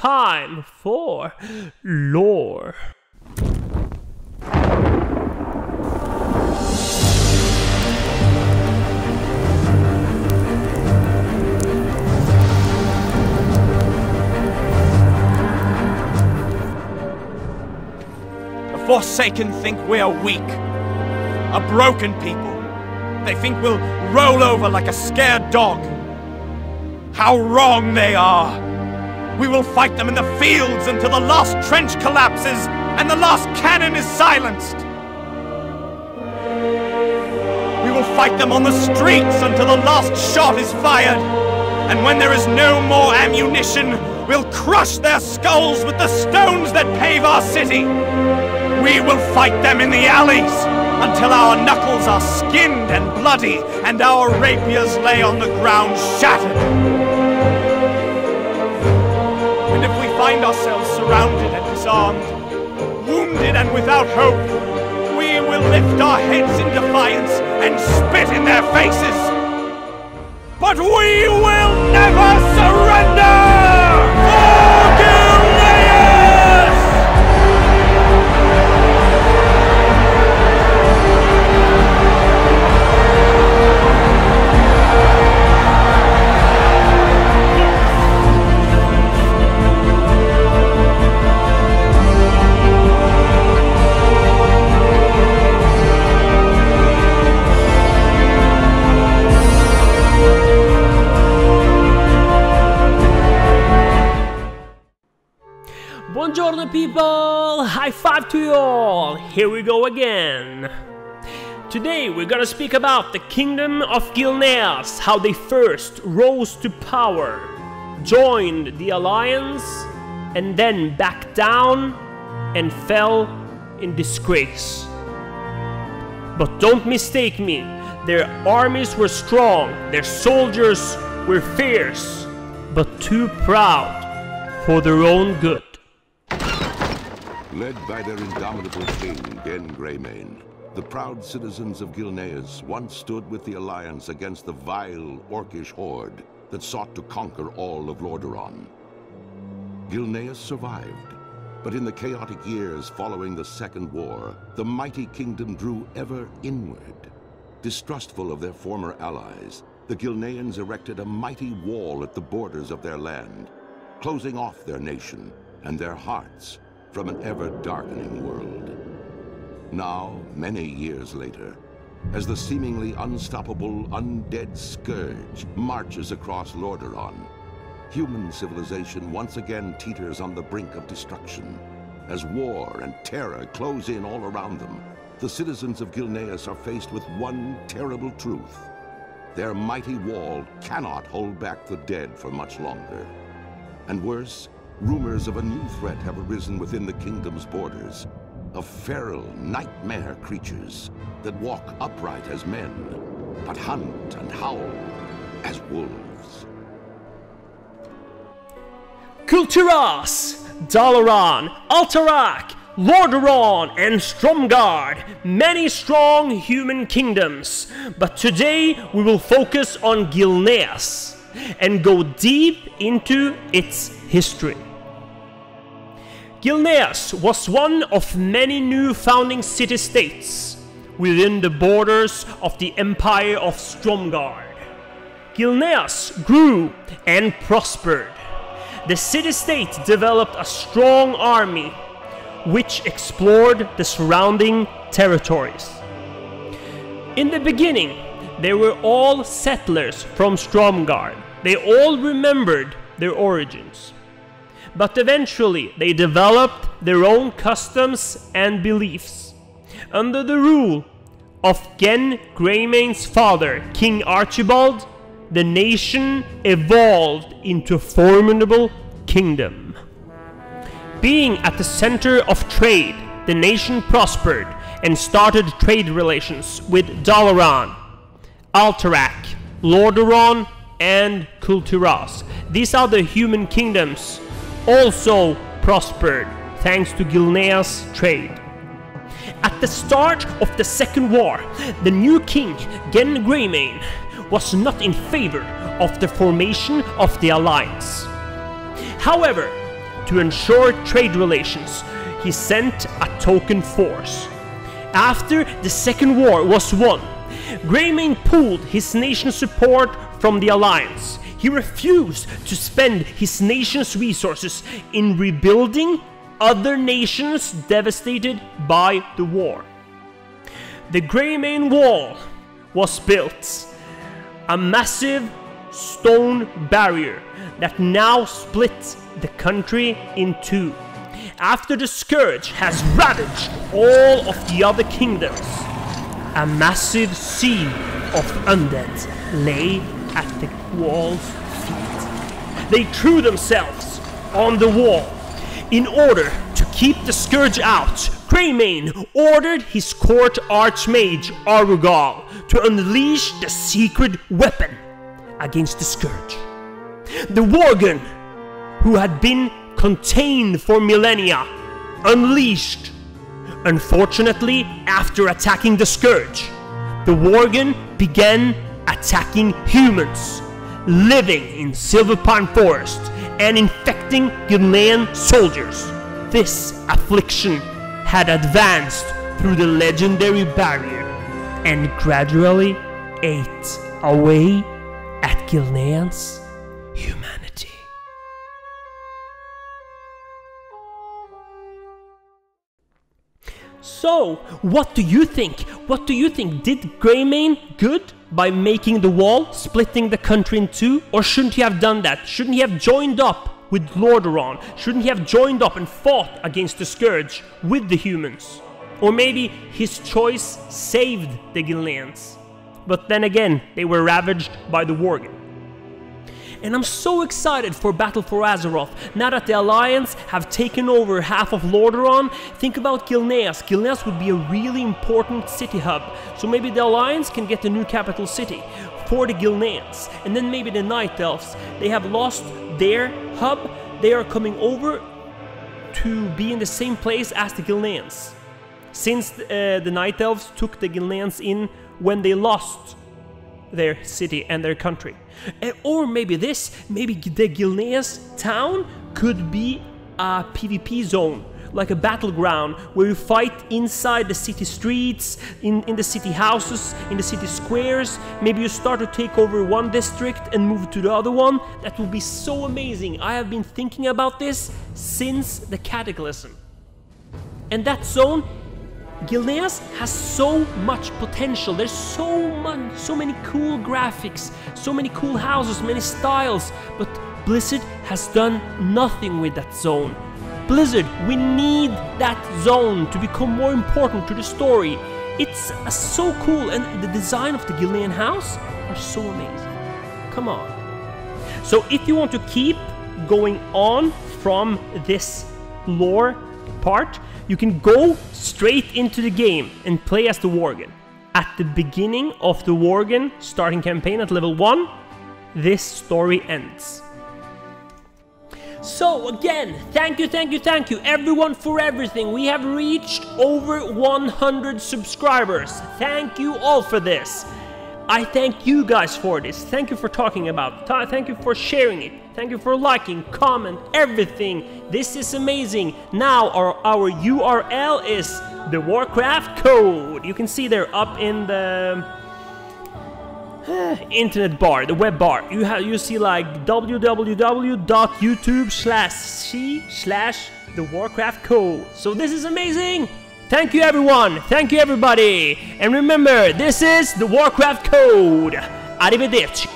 time for lore. The Forsaken think we are weak, a broken people. They think we'll roll over like a scared dog. How wrong they are! We will fight them in the fields until the last trench collapses and the last cannon is silenced. We will fight them on the streets until the last shot is fired. And when there is no more ammunition, we'll crush their skulls with the stones that pave our city. We will fight them in the alleys until our knuckles are skinned and bloody and our rapiers lay on the ground shattered. And if we find ourselves surrounded and disarmed, wounded and without hope, we will lift our heads in defiance and spit in their faces. But we will never surrender! For Gilneas! Buongiorno people! High five to you all! Here we go again! Today we're gonna speak about the kingdom of Gilneas, how they first rose to power, joined the alliance, and then backed down and fell in disgrace. But don't mistake me, their armies were strong, their soldiers were fierce, but too proud for their own good. Led by their indomitable king, Gen Greymane, the proud citizens of Gilneas once stood with the Alliance against the vile, orcish horde that sought to conquer all of Lordaeron. Gilneas survived, but in the chaotic years following the Second War, the mighty kingdom drew ever inward. Distrustful of their former allies, the Gilneans erected a mighty wall at the borders of their land, closing off their nation and their hearts from an ever-darkening world. Now, many years later, as the seemingly unstoppable undead scourge marches across Lordaeron, human civilization once again teeters on the brink of destruction. As war and terror close in all around them, the citizens of Gilneas are faced with one terrible truth. Their mighty wall cannot hold back the dead for much longer. And worse, rumors of a new threat have arisen within the kingdom's borders, of feral nightmare creatures that walk upright as men, but hunt and howl as wolves. Kul'Tiras, Dalaran, Alterac, Lordaeron and Stromgarde, many strong human kingdoms, but today we will focus on Gilneas and go deep into its history. Gilneas was one of many new founding city-states within the borders of the Empire of Stromgarde. Gilneas grew and prospered. The city-state developed a strong army which explored the surrounding territories. In the beginning, they were all settlers from Stromgarde. They all remembered their origins. But eventually they developed their own customs and beliefs. Under the rule of Gen Greymane's father, King Archibald, the nation evolved into a formidable kingdom. Being at the center of trade, the nation prospered and started trade relations with Dalaran, Alterac, Lordaeron, and Kul'Tiras. These other human kingdoms also prospered thanks to Gilneas' trade. At the start of the Second War, the new king, Gen Greymane, was not in favor of the formation of the Alliance. However, to ensure trade relations, he sent a token force. After the Second War was won, Greymane pulled his nation's support from the Alliance. He refused to spend his nation's resources in rebuilding other nations devastated by the war. The Greymane Wall was built, a massive stone barrier that now splits the country in two. After the Scourge has ravaged all of the other kingdoms, a massive sea of undead lay at the wall's feet. They threw themselves on the wall. In order to keep the Scourge out, Greymane ordered his court archmage Arugal to unleash the secret weapon against the Scourge. The worgen, who had been contained for millennia, unleashed. Unfortunately, after attacking the Scourge, the worgen began attacking humans living in Silverpine Forest and infecting Gilnean soldiers. This affliction had advanced through the legendary barrier and gradually ate away at Gilnean's humanity. So, what do you think? What do you think? Did Greymane good by making the wall, splitting the country in two? Or shouldn't he have done that? Shouldn't he have joined up with Lordaeron? Shouldn't he have joined up and fought against the Scourge with the humans? Or maybe his choice saved the Gilneans. But then again, they were ravaged by the worgen. And I'm so excited for Battle for Azeroth. Now that the Alliance have taken over half of Lordaeron, think about Gilneas. Gilneas would be a really important city hub. So maybe the Alliance can get the new capital city for the Gilneans. And then maybe the Night Elves, they have lost their hub. They are coming over to be in the same place as the Gilneans. Since the Night Elves took the Gilneans in when they lost their city and their country. Or maybe maybe the Gilneas town could be a PvP zone, like a battleground where you fight inside the city streets, in the city houses, in the city squares. Maybe you start to take over one district and move to the other one. That would be so amazing. I have been thinking about this since the Cataclysm. And that zone, Gilneas has so much potential. There's so many cool graphics, so many cool houses, many styles, but Blizzard has done nothing with that zone. Blizzard, we need that zone to become more important to the story. It's so cool, and the design of the Gilnean house are so amazing. Come on. So if you want to keep going on from this lore part, you can go straight into the game and play as the worgen. At the beginning of the worgen starting campaign at level 1, this story ends. So again, thank you everyone for everything. We have reached over 100 subscribers. Thank you all for this. I thank you guys for this. Thank you for talking about it. Thank you for sharing it. Thank you for liking, comment, everything. This is amazing. Now our URL is the Warcraft Code. You can see there up in the internet bar, the web bar. You see like www.youtube/the Warcraft Code. So this is amazing. Thank you everyone. Thank you everybody. And remember, this is the Warcraft Code. Arrivederci.